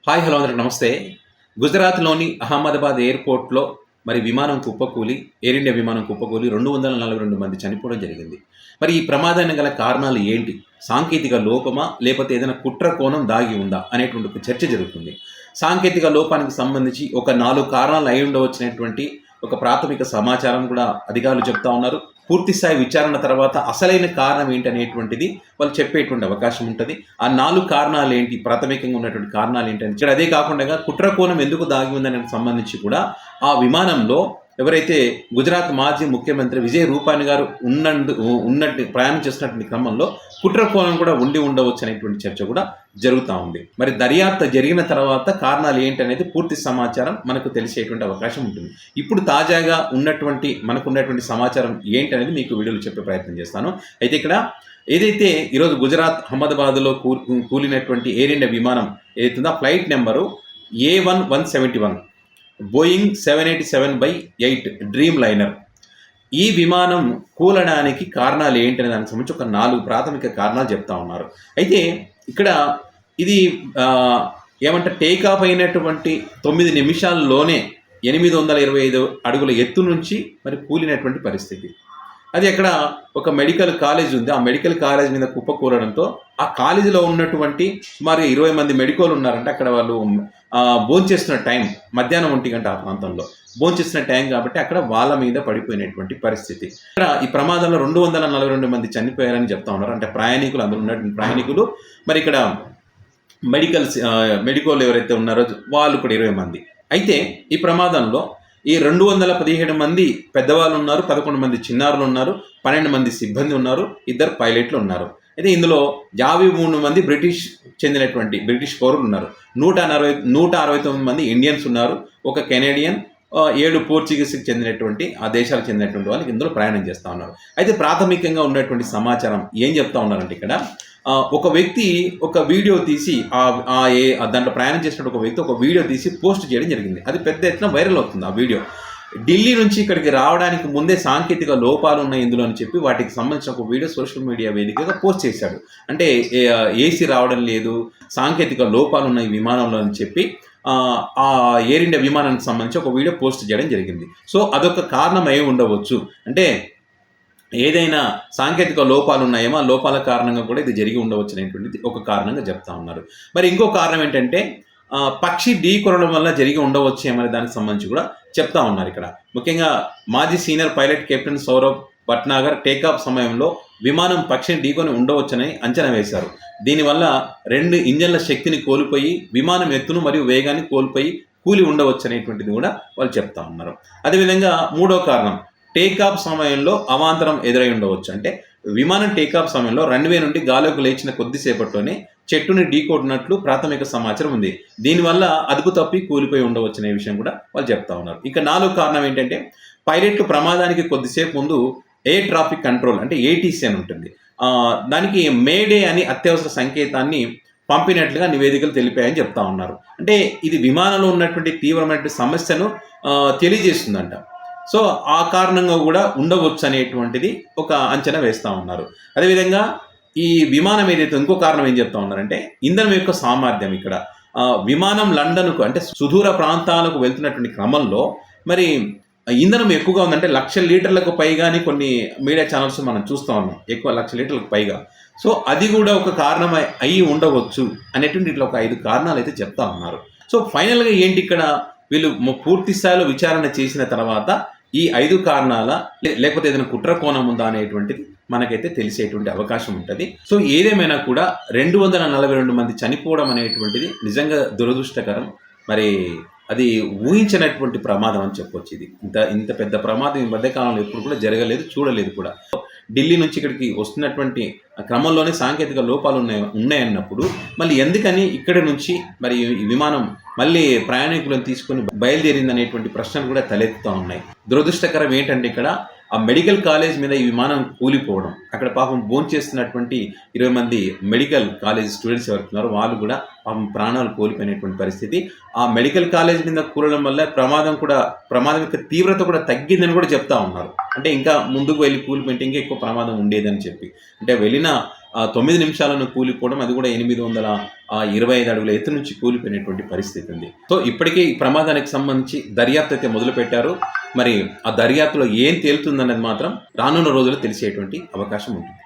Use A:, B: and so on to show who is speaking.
A: Hi hello అందరికి నమస్తే. గుజరాత్‌లోని అహ్మదాబాద్ ఎయిర్‌పోర్ట్‌లో మరి విమానం కుప్పకూలి ఎయిర్ ఇండియా విమానం కుప్పకూలి 242 మంది చనిపోవడం జరిగింది. మరి ఈ ప్రమాదానికి గల కారణాలు ఏంటి? సాంకేతిక లోపమా? లేకపోతే ఏదైనా కుట్ర కోణం దాగి ఉందా? అనేటువంటి ఒక చర్చ జరుగుతుంది. సాంకేతిక లోపానికి సంబంధించి ఒక 4 కారణాలు అయ్యుండవచ్చనేటువంటి ఒక ప్రాథమిక సమాచారం కూడా అధికారులు చెప్తా ఉన్నారు. పూర్తి స్థాయి విచారణ తర్వాత అసలైన కారణం ఏంటనేటువంటిది వాళ్ళు చెప్పేటువంటి అవకాశం ఉంటది. ఆ 4 కారణాలేంటి? ప్రాథమికంగా ఉన్నటువంటి కారణాలేంటని ఇక్కడ అదే కాకుండా కుట్ర కోణం ఎందుకు దాగి ఉందనేకి సంబంధించి కూడా ఆ విమానంలో ఎవరైతే గుజరాత్ మాజీ ముఖ్యమంత్రి విజయ్ రూపాని గారు ఉన్నట్టు ప్రయాణం చేస్తున్నటువంటి క్రమంలో కుట్ర కోణం కూడా ఉండి ఉండవచ్చు అనేటువంటి చర్చ కూడా జరుగుతూ ఉంది. మరి దర్యాప్తు జరిగిన తర్వాత కారణాలు ఏంటనేది పూర్తి సమాచారం మనకు తెలిసేటువంటి అవకాశం ఉంటుంది. ఇప్పుడు తాజాగా మనకున్నటువంటి సమాచారం ఏంటనేది మీకు వీడియోలో చెప్పే ప్రయత్నం చేస్తాను. అయితే ఇక్కడ ఏదైతే ఈరోజు గుజరాత్ అహ్మదాబాద్లో కూలినటువంటి ఎయిర్ ఇండియా విమానం ఏదైతుందో flight number A1171 Boeing 787/8 dream liner. ఈ విమానం కూలడానికి కారణాలు ఏంటనే దానికి సంబంధించి ఒక 4 ప్రాథమిక కారణాలు చెప్తా ఉన్నారు. అయితే ఇక్కడ ఇది ఏమంటారు, టేకాఫ్ అయినటువంటి 9 నిమిషాల్లోనే 825 అడుగుల ఎత్తు నుంచి మరి కూలినటువంటి పరిస్థితి. అది అక్కడ ఒక మెడికల్ కాలేజ్ ఉంది. ఆ మెడికల్ కాలేజ్ మీద కుప్పకూలడంతో ఆ కాలేజీలో ఉన్నటువంటి సుమారు 20 మంది మెడికోలు ఉన్నారంటే అక్కడ వాళ్ళు భోంచేస్తున్న టైం మధ్యాహ్నం 1 గంట ఆ ప్రాంతంలో భోంచేస్తున్న టైం కాబట్టి అక్కడ వాళ్ళ మీద పడిపోయినటువంటి పరిస్థితి. ఇక్కడ ఈ ప్రమాదంలో 242 మంది చనిపోయారని చెప్తా ఉన్నారు. అంటే ప్రయాణికులు, అందులో ఉన్నటువంటి ప్రయాణికులు, మరి ఇక్కడ మెడికోలు ఎవరైతే ఉన్నారో వాళ్ళు కూడా 20 మంది. అయితే ఈ ప్రమాదంలో ఈ 217 మంది పెద్దవాళ్ళు ఉన్నారు, 11 మంది చిన్నారులు ఉన్నారు, 12 మంది సిబ్బంది ఉన్నారు, 2 పైలట్లు ఉన్నారు. అయితే ఇందులో 53 మంది బ్రిటిష్ పౌరులు ఉన్నారు, 169 మంది ఇండియన్స్ ఉన్నారు, ఒక కెనేడియన్, 7 పోర్చుగీస్కి చెందినటువంటి ఆ దేశాలకు చెందినటువంటి వాళ్ళకి ఇందులో ప్రయాణం చేస్తూ ఉన్నారు. అయితే ప్రాథమికంగా ఉన్నటువంటి సమాచారం ఏం చెప్తా ఉన్నారంటే ఇక్కడ ఒక వ్యక్తి ఒక వీడియో తీసి దాంట్లో ప్రయాణం చేసినట్టు ఒక వ్యక్తి ఒక వీడియో తీసి పోస్ట్ చేయడం జరిగింది. అది పెద్ద ఎత్తున వైరల్ అవుతుంది. ఆ వీడియో ఢిల్లీ నుంచి ఇక్కడికి రావడానికి ముందే సాంకేతిక లోపాలు ఉన్నాయి ఇందులో అని చెప్పి వాటికి సంబంధించిన ఒక వీడియో సోషల్ మీడియా వేదికగా పోస్ట్ చేశాడు. అంటే ఏసీ రావడం లేదు, సాంకేతిక లోపాలు ఉన్నాయి విమానంలో అని చెప్పి ఆ ఎయిర్ ఇండియా విమానానికి సంబంధించి ఒక వీడియో పోస్ట్ చేయడం జరిగింది. సో అదొక కారణం అయి ఉండవచ్చు. అంటే ఏదైనా సాంకేతిక లోపాలు ఉన్నాయేమో ఆ లోపాల కారణంగా కూడా ఇది జరిగి ఉండవచ్చు అనేటువంటిది ఒక కారణంగా చెప్తా ఉన్నారు. మరి ఇంకో కారణం ఏంటంటే పక్షి ఢీ కొనడం వల్ల జరిగి ఉండవచ్చు ఏమనే దానికి సంబంధించి కూడా చెప్తా ఉన్నారు. ఇక్కడ ముఖ్యంగా మాజీ senior pilot captain Sourav Bhatnagar takeoff సమయంలో విమానం పక్షిని ఢీకొని ఉండవచ్చని అంచనా వేశారు. దీనివల్ల 2 ఇంజన్ల శక్తిని కోల్పోయి విమానం ఎత్తును మరియు వేగాన్ని కోల్పోయి కూలి ఉండవచ్చు అనేటువంటిది కూడా వాళ్ళు చెప్తా ఉన్నారు. అదేవిధంగా మూడో కారణం, టేకాఫ్ సమయంలో అవాంతరం ఎదురై ఉండవచ్చు. అంటే విమానం టేకాఫ్ సమయంలో రన్వే నుండి గాలికి లేచిన కొద్దిసేపట్లోనే చెట్టుని ఢీకొట్టినట్లు ప్రాథమిక సమాచారం ఉంది. దీనివల్ల అదుపు తప్పి కూలిపోయి ఉండవచ్చు అనే విషయం కూడా వాళ్ళు చెప్తా ఉన్నారు. ఇక 4వ కారణం ఏంటంటే పైలట్లు ప్రమాదానికి కొద్దిసేపు ముందు ఎయిర్ ట్రాఫిక్ కంట్రోల్ అంటే ఏటీసీ అని ఉంటుంది, దానికి మేడే అని అత్యవసర సంకేతాన్ని పంపినట్లుగా నివేదికలు తెలిపాయని చెప్తా ఉన్నారు. అంటే ఇది విమానంలో ఉన్నటువంటి తీవ్రమైన సమస్యను తెలియజేస్తుందంట. సో ఆ కారణంగా కూడా ఉండవచ్చు అనేటువంటిది ఒక అంచనా వేస్తూ ఉన్నారు. అదేవిధంగా ఈ విమానం ఏదైతే ఇంకో కారణం ఏం చెప్తా ఉన్నారంటే ఇంధనం యొక్క సామర్థ్యం. ఇక్కడ విమానం లండన్కు అంటే సుదూర ప్రాంతాలకు వెళ్తున్నటువంటి క్రమంలో మరి ఇంధనం ఎక్కువగా ఉందంటే 1,00,000 లీటర్లకు పైగాని కొన్ని మీడియా ఛానల్స్ మనం చూస్తూ ఉన్నాం, ఎక్కువ 1,00,000 లీటర్లకు పైగా. సో అది కూడా ఒక కారణం అయి ఉండవచ్చు అనేటువంటి ఇట్లా ఒక 5 కారణాలు అయితే చెప్తా ఉన్నారు. సో ఫైనల్గా ఏంటి, ఇక్కడ వీళ్ళు పూర్తి స్థాయిలో విచారణ చేసిన తర్వాత ఈ 5 కారణాల లేకపోతే ఏదైనా కుట్ర కోణం ఉందా అనేటువంటిది మనకైతే తెలిసేటువంటి అవకాశం ఉంటుంది. సో ఏదేమైనా కూడా 242 మంది చనిపోవడం అనేటువంటిది నిజంగా దురదృష్టకరం. మరి అది ఊహించినటువంటి ప్రమాదం అని చెప్పొచ్చు. ఇది ఇంత పెద్ద ప్రమాదం ఈ మధ్యకాలంలో ఎప్పుడు కూడా జరగలేదు, చూడలేదు కూడా. ఢిల్లీ నుంచి ఇక్కడికి వస్తున్నటువంటి క్రమంలోనే సాంకేతిక లోపాలు ఉన్నాయన్నప్పుడు మళ్ళీ ఎందుకని ఇక్కడి నుంచి మరి ఈ విమానం మళ్ళీ ప్రయాణికులను తీసుకొని బయలుదేరింది అనేటువంటి ప్రశ్నలు కూడా తలెత్తుతూ ఉన్నాయి. దురదృష్టకరం ఏంటంటే ఇక్కడ ఆ మెడికల్ కాలేజ్ మీద ఈ విమానం కూలిపోవడం, అక్కడ పాపం భోంచేస్తున్నటువంటి 20 మంది మెడికల్ కాలేజ్ స్టూడెంట్స్ ఎవరున్నారో వాళ్ళు కూడా పాపం ప్రాణాలు కోల్పోయినటువంటి పరిస్థితి. ఆ మెడికల్ కాలేజ్ మీద కూలడం వల్ల ప్రమాదం యొక్క తీవ్రత కూడా తగ్గిందని కూడా చెప్తా ఉన్నారు. అంటే ఇంకా ముందుకు వెళ్ళి కూలిపోయింటే ఇంకా ఎక్కువ ప్రమాదం ఉండేదని చెప్పి. అంటే వెళ్ళిన 9 నిమిషాలను కూలిపోవడం, అది కూడా 825 అడుగుల ఎత్తు నుంచి కూలిపోయినటువంటి పరిస్థితి ఉంది. సో ఇప్పటికే ఈ ప్రమాదానికి సంబంధించి దర్యాప్తు అయితే మొదలుపెట్టారు. మరి ఆ దర్యాప్తులో ఏం తేలుతుందన్నది మాత్రం రానున్న రోజుల్లో తెలిసేటువంటి అవకాశం ఉంటుంది.